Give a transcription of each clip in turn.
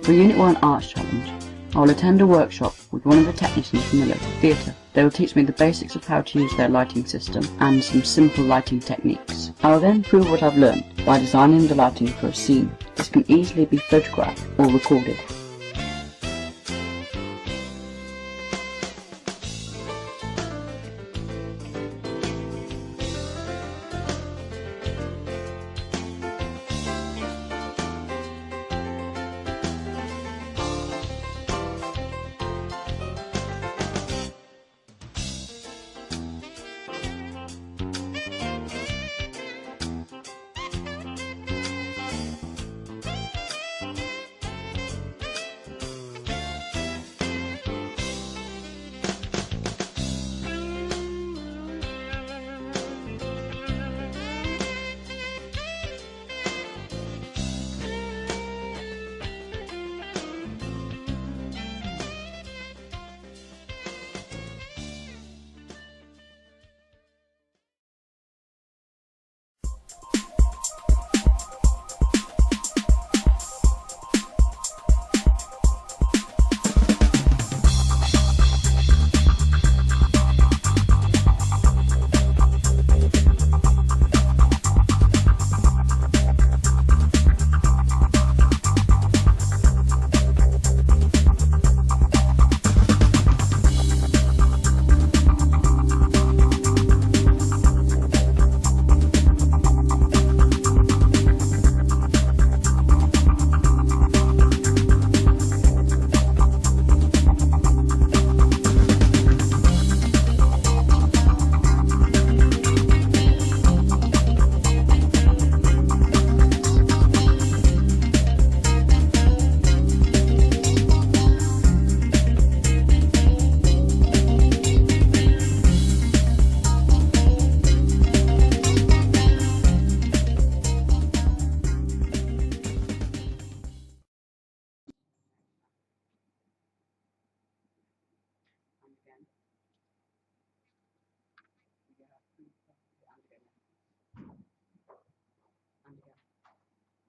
For Unit 1 Arts Challenge, I will attend a workshop with one of the technicians from the local theatre. They will teach me the basics of how to use their lighting system and some simple lighting techniques. I will then prove what I've learned by designing the lighting for a scene. This can easily be photographed or recorded.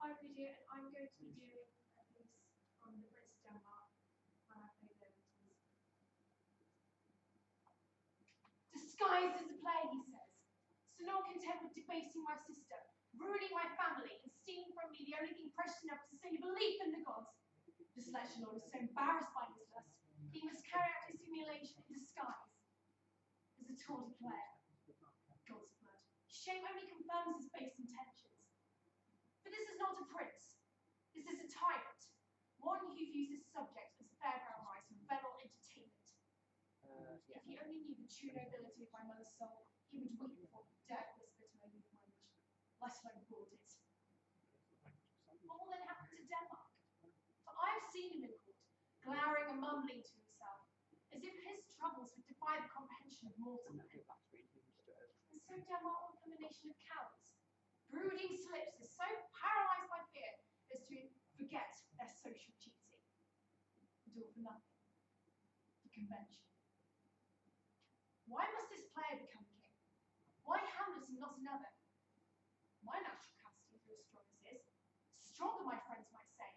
Hi, Bridget. I'm going to be doing a piece on the Brits of Denmark when I play the Evertons. Disguised as a play, he says. So not content with debasing my sister, ruining my family, and stealing from me the only thing precious enough to sustain a belief in the gods. This lecture lord is so embarrassed by his lust, he must carry out his humiliation in disguise. As a tour de play. God's blood. Shame only confirms his base intentions. For this is not a prince. This is a tyrant. One who views his subject as fairground rice and venal entertainment. If he only knew the true nobility of my mother's soul, he would weep before he dared whisper to my youth language, let alone board it. What will then happen to Denmark? For I have seen him in court, glowering and mumbling to himself, as if his troubles would defy the comprehension of mortal men. And so Denmark will become a nation of cowards, brooding solipsers, so paralysed by fear as to forget their social duty. And all for nothing. The convention. Why must this player become king? Why Hamlet and not another? My natural capacity for as strong as his. Stronger, my friends might say.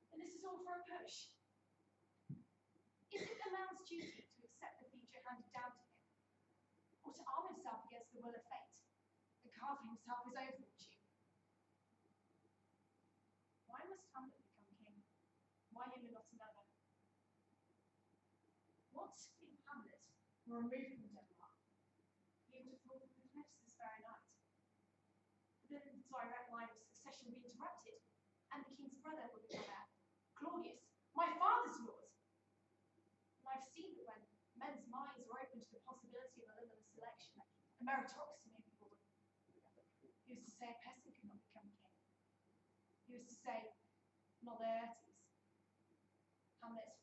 And this is all for a push. Is it a man's duty to accept the future handed down to him? Or to arm himself against the will of fate, and carve for himself his own fortune? Why must Hamlet become king? Why him and not another? What if Hamlet were removed from Denmark? He would have thought that we met this very night. But then the direct line of succession would be interrupted, and the king's brother would become heir, Claudius, my father's lord. And I've seen that when men's minds are open to the possibility of a limitless selection, a meritocracy may be born. He was to say a peasant could not become king. He was to say, not Laertes. Hamlet,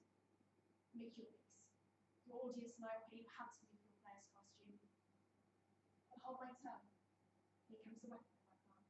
make your peace. Your audience and I will pay you handsomely for your player's costume. But hold my tongue. Here comes the weapon of my plan.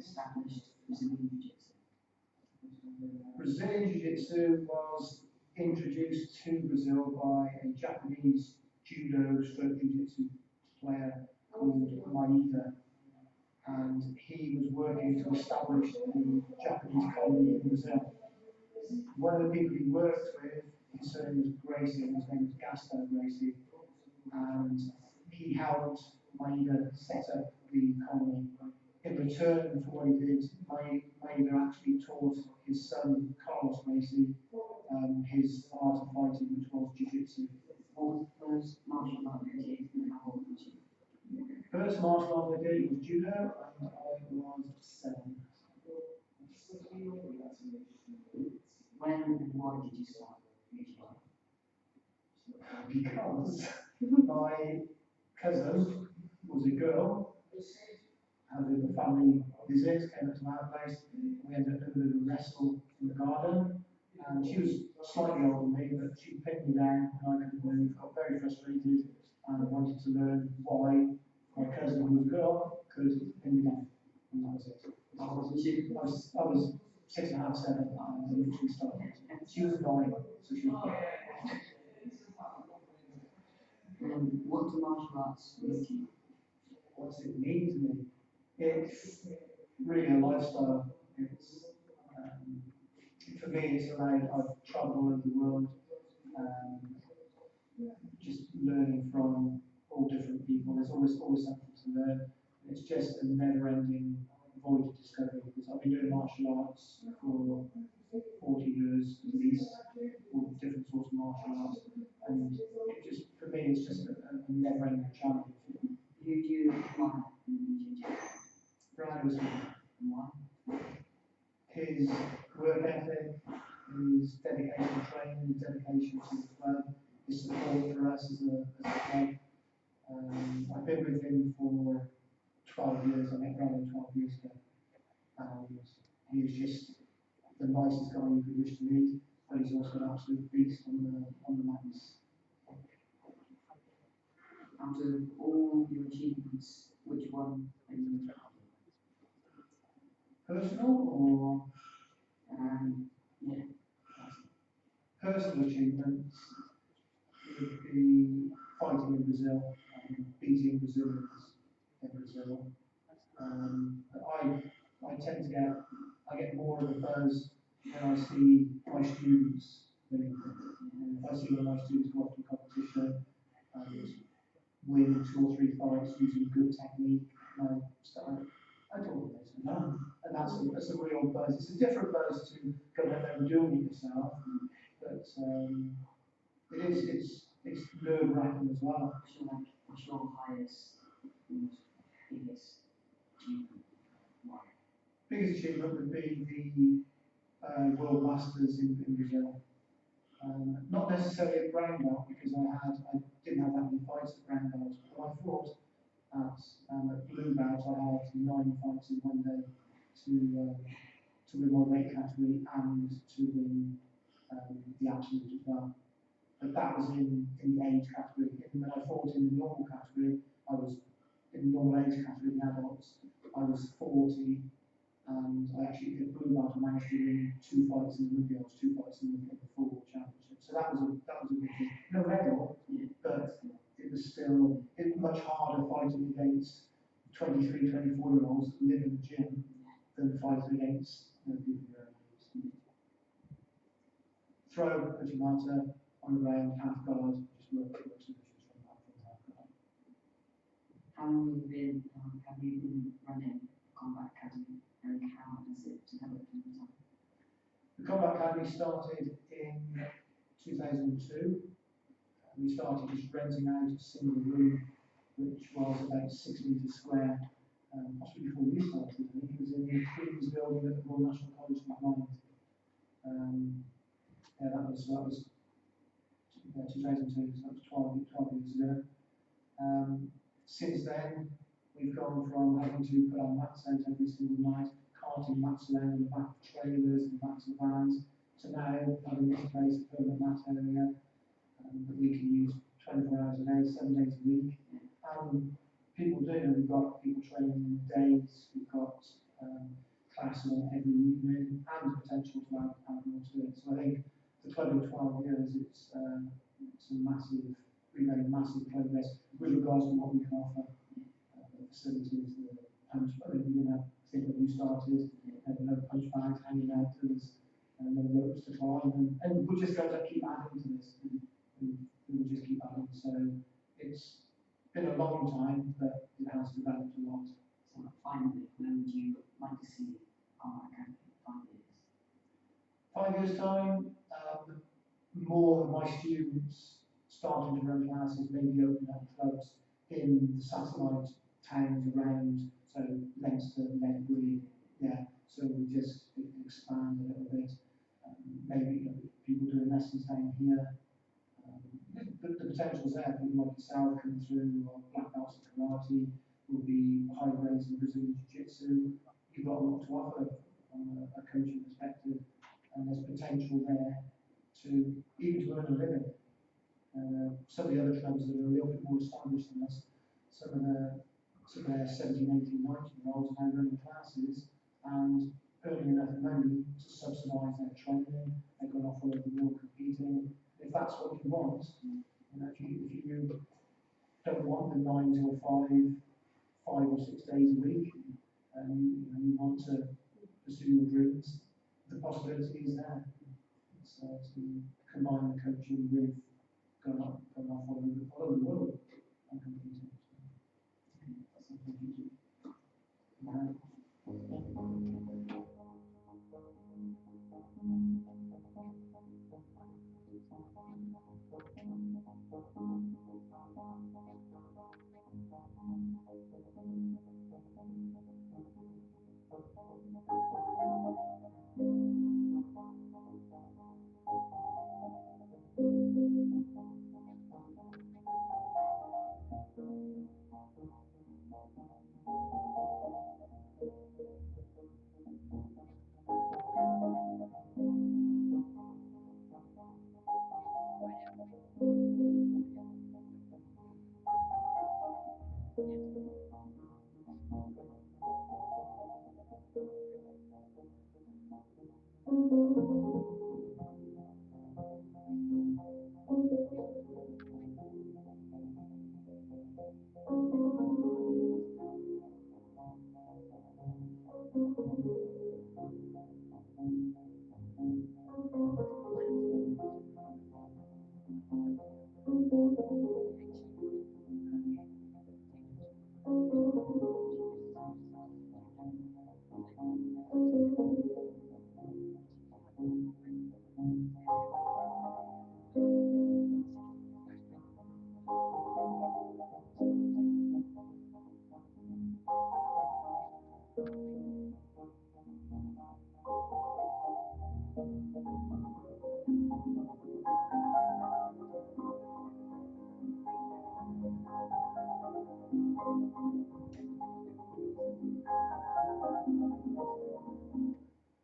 established Brazilian Jiu-Jitsu? Brazilian Jiu-Jitsu was introduced to Brazil by a Japanese judo stroke jiu-jitsu player called Maeda, and he was working to establish a Japanese colony in Brazil. One of the people he worked with, his surname was Gracie, and his name was Gaston Gracie, and he helped Maeda set up the colony. In return for what he did, Maeda actually taught his son, Carlos Gracie, his art of fighting, which was jiu-jitsu. What was the first martial art you did and how old was you? First martial art I did was judo, and I was 7. When and why did you start jiu-jitsu? Because my cousin was a girl, having a family visit, came up to my place, and we ended up doing a little wrestle in the garden, and she was slightly older than me, but she pinned me down, and I couldn't move, got very frustrated, and wanted to learn why my cousin, who was a girl, could pin me down, and that was it. How old was you? I was 6.5, 7, and I literally started. She was 9, so she was. What do martial arts mean to you? What does it mean to me? It's really a lifestyle. It's for me, it's allowed. I've travelled all over the world, just learning from all different people. There's always something to learn. It's just a never-ending void of discovery. Because I've been doing martial arts for 40 years at least, all different sorts of martial arts, and it just for me, it's just a never-ending challenge. Who do you admire in jiu-jitsu? Brad was And why? his work ethic, his dedication to training, his dedication to the club, his support for us as a club. I've been with him for 12 years. I met Brad 12 years ago, and he was just the nicest guy you could wish to meet, but he's also an absolute beast on the mats. Out of all your achievements, which one are you most proud of? Personal or Yeah. personal achievements would be fighting in Brazil, beating Brazilians in Brazil. I tend to get more of a buzz when I see my students winning things. If I see one of my students go off to competition and win 2 or 3 fights using good technique, I talk about this and that's a real buzz. It's a different buzz to going out there and doing it yourself, but it's nerve-wracking as well. What's your highest, most biggest achievement? Why? Biggest achievement would be the World Masters in Brazil. Not necessarily at brown belt because I didn't have that many fights at brown belt, but I fought at blue belt. I had 9 fights in one day to win my weight category and to win the absolute as well. But that was in the age category. When I fought in the normal category, I was in the normal age category, the adults. I was 40, and I actually did blue belt and managed to win 2 fights in the Olympics, 2 fights in the full world championship. So that was a big thing. No medal, but it was still much harder fighting against 23, 24-year-olds that live in the gym than fighting against people who are throw, Uchimata, on the ground, half guard, just work solutions from half guard. How long have you been running Combat Academy, and how has it developed in the time? The Combat Academy started in 2002. We started just renting out a single room, which was about 6 meters square. Possibly before we started, I think it was in the Queen's building at the Royal National College of Mind. That was 2002, so that was 12 years ago. Since then, we've gone from having to put our mats out every single night, carting mats around in the back of trailers and backs of vans, to now having this place a permanent mat area that we can use 24 hours a day, 7 days a week. People do, we've got people training days, we've got class on every evening and the potential to add more to it. So I think the club in 12 years, it's a massive, we've made massive progress with regards to what we can offer, the facilities, the punch, I mean, you know, I think when you started, no punch bags hanging out, there was no ropes to climb, and we're just going to keep adding to this, and we will just keep adding. So it's been a long time, but it has developed a lot. So finally, where would you like to see our academy in 5 years? 5 years' time, more of my students starting to run classes, maybe open up clubs in the satellite towns around, so Leinster, Ledbury, yeah, so we just expand a little bit. Maybe people doing lessons down here. The potential's there, people like yourself coming through, or black belts in karate, will be high grades in Brazilian Jiu-Jitsu. You've got a lot to offer from a coaching perspective, and there's potential there to even to earn a living. Some of the other clubs that are a little bit more established than us, some of their 17, 18, 19-year-olds now running classes and earning enough money to subsidise their training. They've gone off all over the world competing. If that's what you want, you know, if you don't want the 9 till 5 or 6 days a week, and you want to pursue your dreams, the possibility is there. So to combine the coaching with going off all over the world and competing.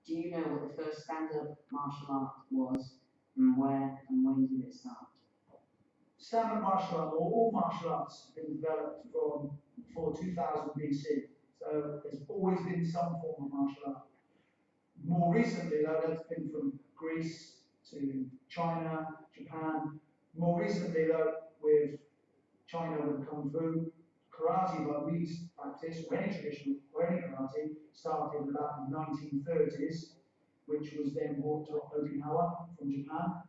Do you know what the first stand-up martial art was, and where and when did it start? Standard martial art, or all martial arts, have been developed before 2000 BC. So there's always been some form of martial art. More recently, though, that's been from Greece to China, Japan. More recently, though, with China with Kung Fu, karate, like we practice, or any traditional, or any karate, started about the 1930s, which was then brought to Okinawa from Japan.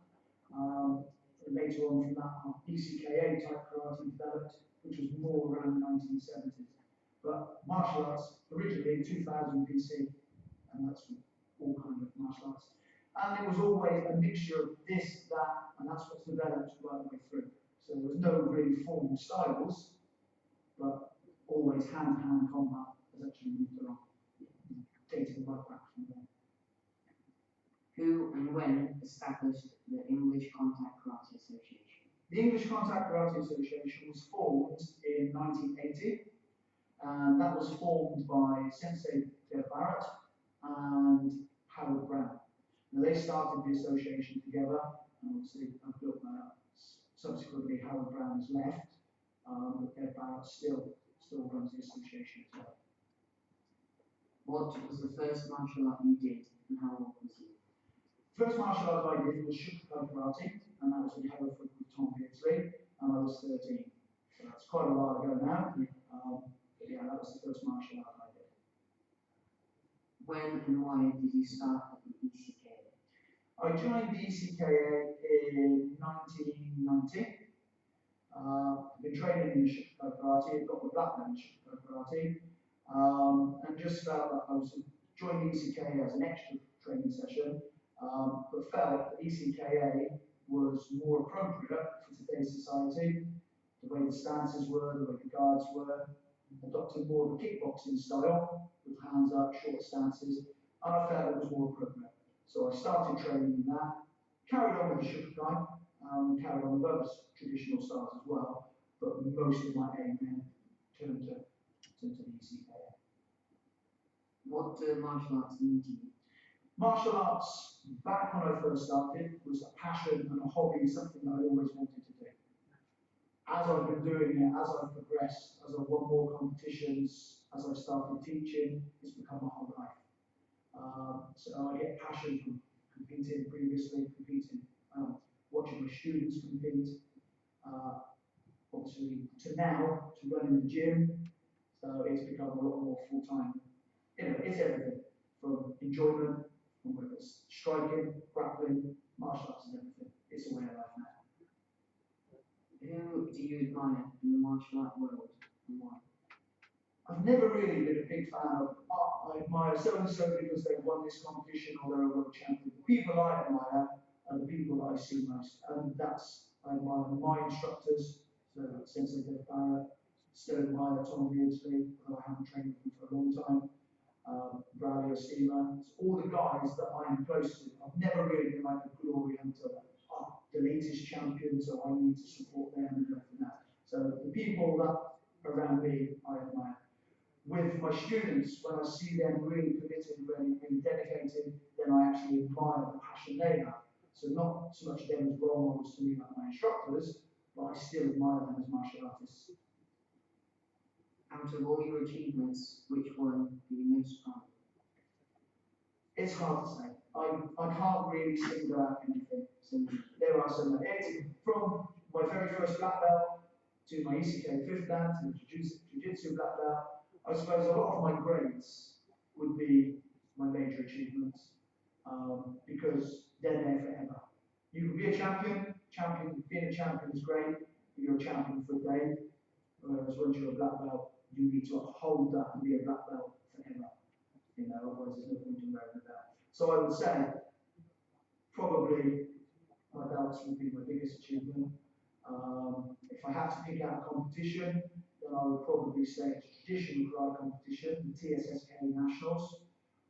Later on from that, BCKA type karate developed, which was more around the 1970s. But martial arts originally 2000 BC, and that's all kind of martial arts. And it was always a mixture of this, that, and that's what's developed right the way through. So there was no really formal styles, but always hand-to-hand combat has actually moved along, dating right back from there. Who and when established the English Contact Karate Association? The English Contact Karate Association was formed in 1980, and that was formed by Sensei Dave Barrett and Howard Brown. Now they started the association together, and obviously I've built that up. Subsequently, Howard Brown has left, but Dave Barrett still runs the association as well. What was the first martial art you did and how old was you? First martial art I did was Shukai Karate, and that was in Hereford with Tom Beardsley, and I was 13. So that's quite a while ago now. But yeah, that was the first martial art I did. When and why did you start at the ECKA? I joined the ECKA in 1990. I've been training in Shukai Karate, got my black belt in Shukai Karate, and just felt that I was joining the ECKA as an extra training session, but felt that ECKA was more appropriate for today's society, the way the stances were, the way the guards were, adopting more of a kickboxing style, with hands up, short stances, and I felt it was more appropriate. So I started training in that, carried on with the Shukai, carried on with other traditional styles as well, but most of my aim then turned to the ECKA. What do martial arts mean to you? Martial arts, back when I first started, was a passion and a hobby, something that I always wanted to do. As I've been doing it, as I've progressed, as I've won more competitions, as I've started teaching, it's become my whole life. So I get passion from competing previously, watching my students compete, obviously to now, to running the gym, so it's become a lot more full-time. You know, it's everything, from enjoyment, from whether it's striking, grappling, martial arts and everything. It's a way of life now. Who do you admire in the martial art world and why? I've never really been a big fan of, I admire so-and-so because they won this competition or they're a world champion. The people I admire are the people that I see most. And that's, I admire my instructors, so Sensei Dave Barrett, still admire Tom Beardsley, although I haven't trained with him for a long time. Bradley Ostima, it's all the guys that I'm close to. I've never really been like a glory hunter, the latest champion, so I need to support them and everything that. So the people that around me, I admire. With my students, when I see them really committed, really dedicated, then I actually admire the passion they have. So not so much them as role models to me like my instructors, but I still admire them as martial artists. Out of all your achievements, which one are you most proud of? It's hard to say. I can't really single out anything. So there are some, from my very first black belt to my ECK fifth dan to Jiu-Jitsu black belt, I suppose a lot of my grades would be my major achievements, because they're there forever. You can be a champion, being a champion is great, but you're a champion for a day, whereas once you're a black belt, you need to uphold that and be a black belt forever. You know, otherwise there's no point in wearing the belt. So I would say, probably, my belts would be my biggest achievement. If I had to pick out a competition, then I would probably say it's a traditional karate competition, the TSSK Nationals,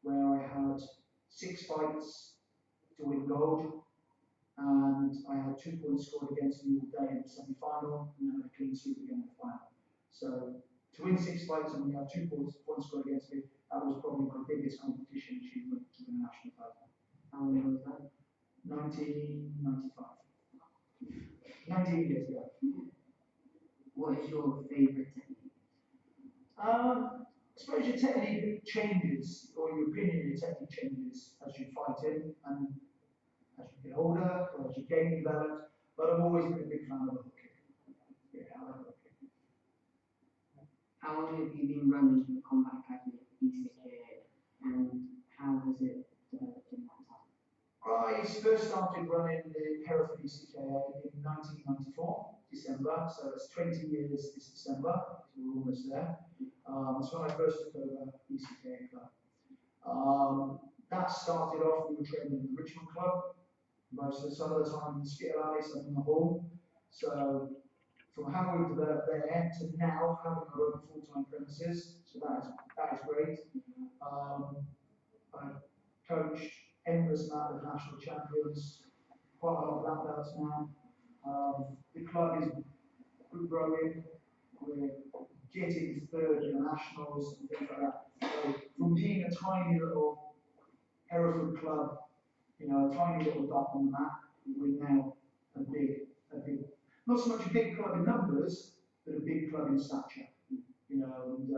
where I had 6 fights to win gold, and I had 2 points scored against me all day in the semi-final, and then a clean sweep again in the final. So to win 6 fights and we have 2 points scored against me, that was probably my biggest competition achievement to win a national title. How long was that? 1995. 19 years ago. What is your favourite technique? I suppose your technique changes, or your opinion of your technique changes as you fight in, and as you get older, or as your game develops, but I've always been a big fan of the hook kick. Yeah, I like the hook kick. How long have you been running the Combat Academy at ECKA, and how has it developed in that time? I first started running the Hereford ECKA in 1994, December, so it's 20 years this December, so we're almost there. That's when I first took over ECKA Club. That started off, we were training in the Richmond Club, most of some of the time in the Skittle Alley, some in the Hall. So from how we've developed there to now having our own full-time premises, so that is great. I've coached endless amount of national champions, quite a lot of black belts now. The club is growing, we're getting third in the nationals and things like that. So from being a tiny little Hereford club, you know, a tiny little dot on the map, we're now a big, not so much a big club in numbers, but a big club in stature. You know, and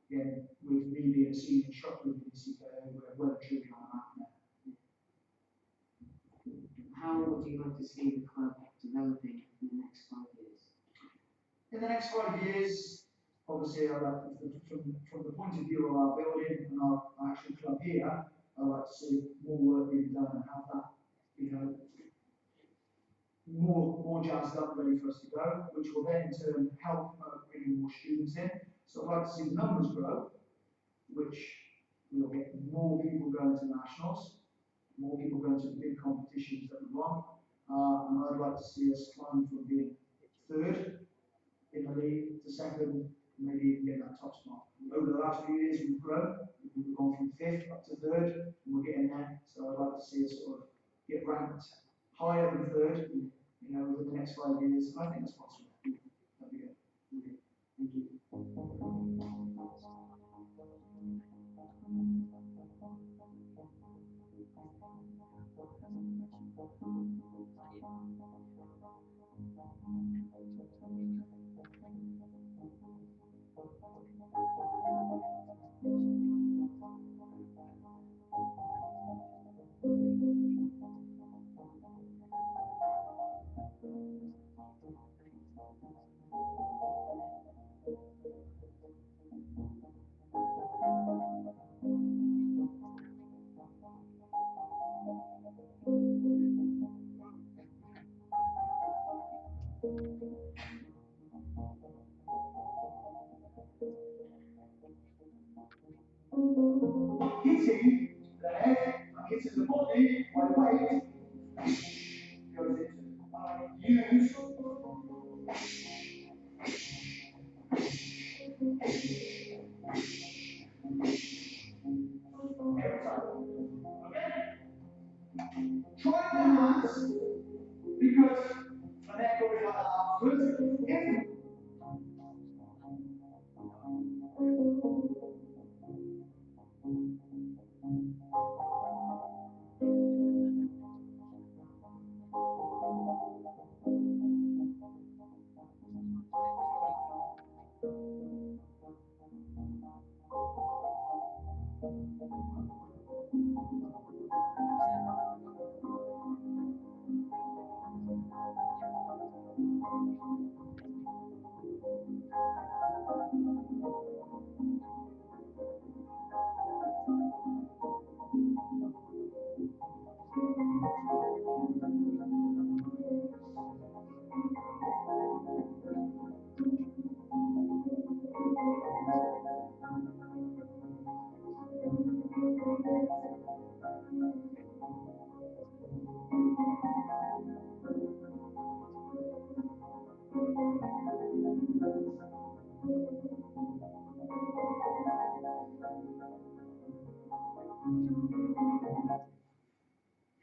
again, with me being a senior instructor in the CKA, we're well and truly on that now. How would you like to see the club developing in the next 5 years? In the next 5 years, obviously, I'd like from the point of view of our building and our actual club here, I'd like to see more work being done and have that, you know, more jazzed up, ready for us to go, which will then in turn help bringing more students in. So I'd like to see the numbers grow, which we'll get more people going to nationals, more people going to the big competitions that we want, and I'd like to see us climb from being third in the league to second, maybe even get that top spot. Over the last few years, we've grown. We've gone from fifth up to third, and we're getting there. So I'd like to see us sort of get ranked higher than third, you know, within the next 5 years. I think that's possible. That'd be good. Thank you. Hitting the head, I'm hitting the body, my weight goes into. I use every time. Okay? Try the hands because my neck will be like that afterwards. If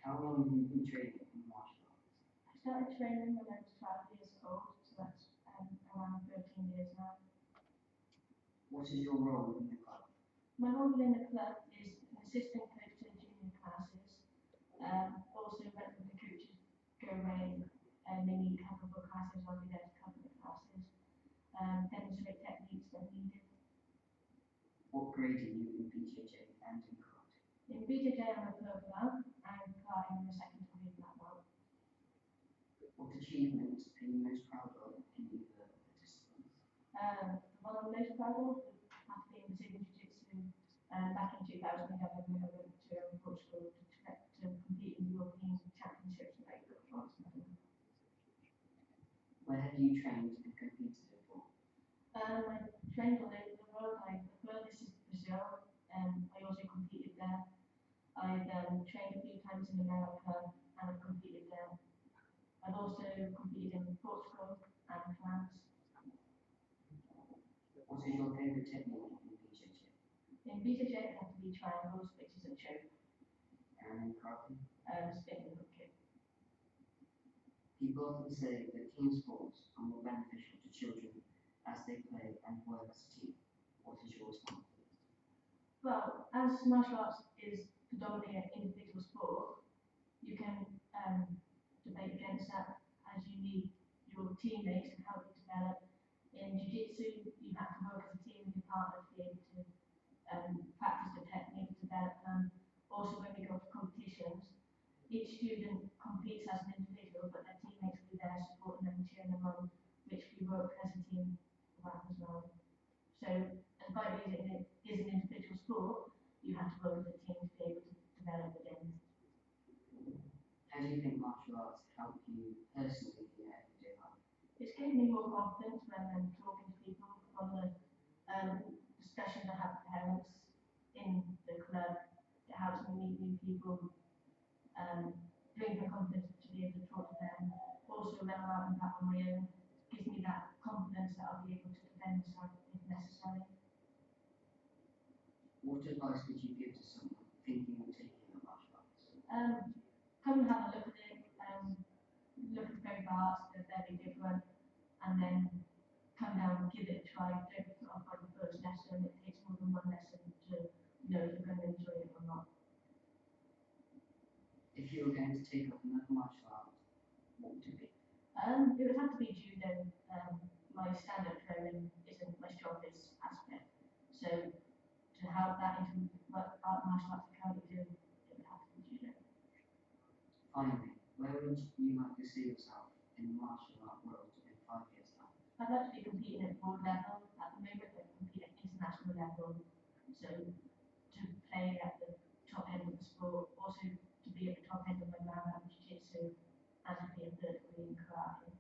How long have you been training in martial arts? I started training when I was 12 years old, so that's around 13 years now. What is your role in the club? My role in the club is an assistant coach to the junior classes. Also, when the coaches go away and they need cover for classes, I'll be there to cover the classes. Demonstrate techniques when needed. What grade are you in BJJ and in karate? In BJJ, I'm a purple belt, and karate, I'm a second degree black belt. What achievement are you most proud of in either of the disciplines? The one I'm most proud of would have to be in Brazilian Jiu-Jitsu. Back in 2011, when I went to Portugal to compete in the European Championships, and I got a bronze medal. Where have you trained and competed before? I trained all over the world. The furthest is Brazil, and I also competed there. I've trained a few times in America, and I've competed there. I've also competed in Portugal and France. What is your favourite technique in BJJ? In BJJ, it had to be triangles, which is a choke, And in karate? spin and hook kick. People often say that team sports are more beneficial to children as they play and work as a team. What is your response to this? Well, as martial arts is predominantly an individual sport, you can debate against that as you need your teammates and help you develop. In Jiu-Jitsu, you have to work as a team with your partner to be able to work as a team for that as well. So, as bike racing is an individual sport, you have to work as a team to be able to develop the game. How do you think martial arts help you personally in your everyday life? It's given me more confidence when I'm talking to people from the discussions I have with parents in the club. It helps me meet new people, brings me confidence to be able to talk to them. Also, when I'm out and about on my own, gives me that confidence that I'll be able to defend myself if necessary. What advice would you give to someone thinking of taking up martial arts? Come and have a look at it, look at both arts, they're very different, and then come down and give it a try. Don't put off by the first lesson. It takes more than one lesson to know if you're going to enjoy it or not. If you were going to take up another martial art, what would it be? It would have to be judo. My stand-up throwing isn't my strongest aspect, so to have that into what martial arts I currently do, it would have to be judo. Finally, where would you like to see yourself in the martial art world in 5 years' time? I'd like to be competing at world level. At the moment, I compete at international level, so to play at the top end of the sport, also to be at the top end of my ground level jiu-jitsu, and to be a third degree in karate.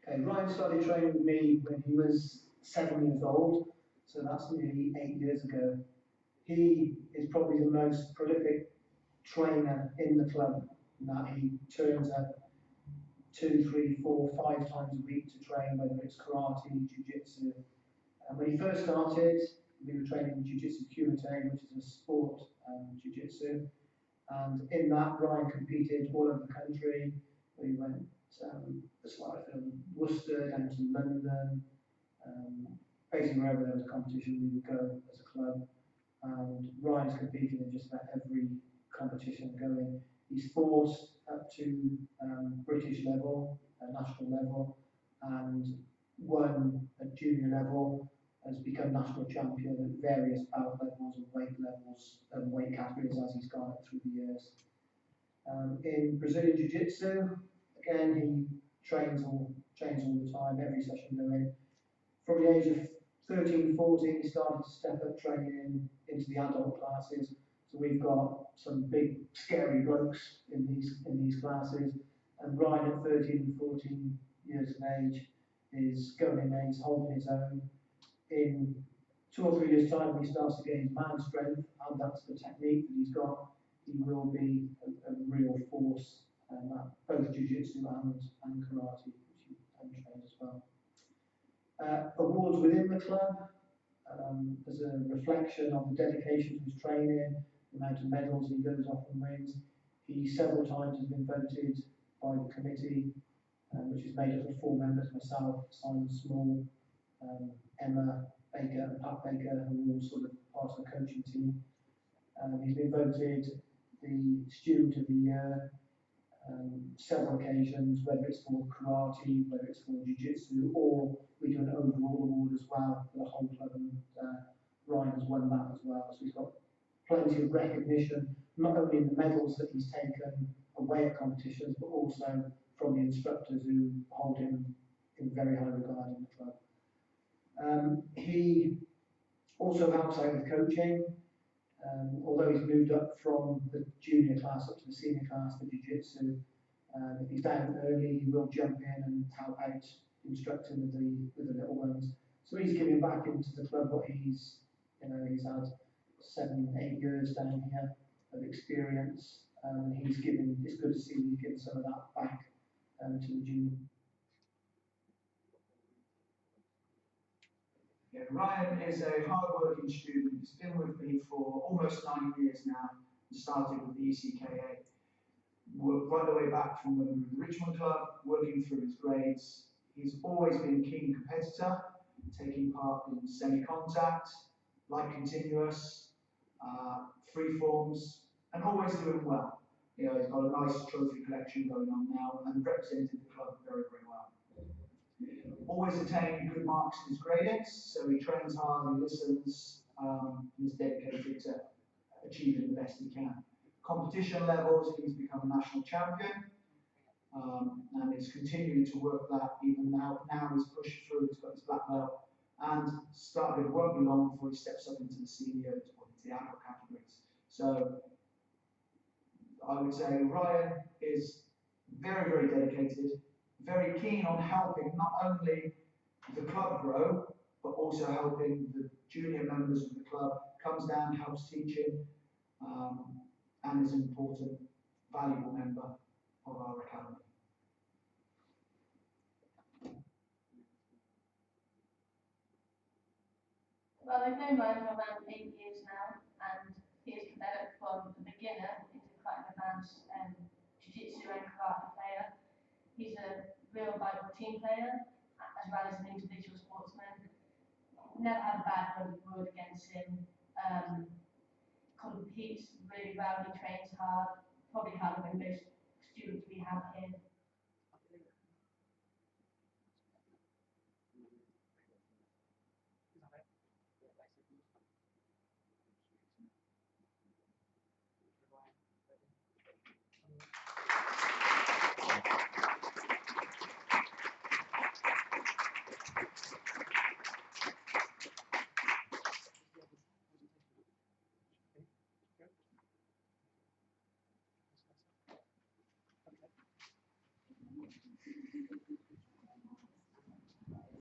Okay, Ryan started training with me when he was 7 years old, so that's nearly 8 years ago. He is probably the most prolific trainer in the club, in that he turns up 2, 3, 4, 5 times a week to train, whether it's karate, jiu-jitsu. And when he first started, we were training jiu-jitsu kumite, which is a sport jiu-jitsu. And in that, Ryan competed all over the country. We went as far as Worcester, down to London, basically wherever there was a competition, we would go as a club. And Ryan's competed in just about every competition going. He's fought up to British level, national level, and won at junior level, has become national champion at various belt levels and weight levels and weight categories as he's gone up through the years. In Brazilian Jiu-Jitsu, again, he trains all the time, every session going. From the age of 13, 14, he started to step up training into the adult classes. So we've got some big, scary blokes in these classes. And Ryan at 13 and 14 years of age is going in there, he's holding his own. In 2 or 3 years' time, when he starts to gain his man strength, and that's the technique that he's got, he will be a real force, both jiu-jitsu and karate, which he trains as well. Awards within the club, as a reflection of the dedication to his training, the amount of medals he goes off and wins. He several times has been voted by the committee, which is made up of 4 members, myself, Simon Small, Emma Baker and Pat Baker, who are all sort of part of the coaching team. He's been voted the Student of the Year several occasions, whether it's for karate, whether it's for jiu-jitsu, or we do an overall award as well for the whole club, and Ryan has won that as well. So he's got plenty of recognition, not only in the medals that he's taken away at competitions, but also from the instructors who hold him in very high regard in the club. He also helps out with coaching, although he's moved up from the junior class up to the senior class for jiu-jitsu. If he's down early, he will jump in and help out instructing with the little ones. So he's giving back into the club what he's had 7-8 years down here of experience. He's given, it's good to see he's given some of that back to the junior. Yeah, Ryan is a hard-working student. He's been with me for almost 9 years now. He started with the ECKA. Worked right the way back from when we were in the Richmond Club, working through his grades. He's always been a keen competitor, taking part in semi-contact, light continuous, free forms, and always doing well. You know, he's got a nice trophy collection going on now and represented the club very, very well. Always attaining good marks in his gradings, so he trains hard, he listens, and is dedicated to achieving the best he can. Competition levels, he's become a national champion, and he's continuing to work that even now. Now he's pushed through, he's got his black belt, and it won't be long before he steps up into the senior or into the adult categories. So I would say Ryan is very, very dedicated, very keen on helping not only the club grow, but also helping the junior members of the club, comes down, helps teaching, and is an important, valuable member of our academy. Well, I've known Ryan for around 8 years now, and he has developed from a beginner into quite an advanced jiu-jitsu and karate player. He's a real vital team player, as well as an individual sportsman. Never had a bad word against him. Competes really well, he trains hard, probably harder than most students we have here.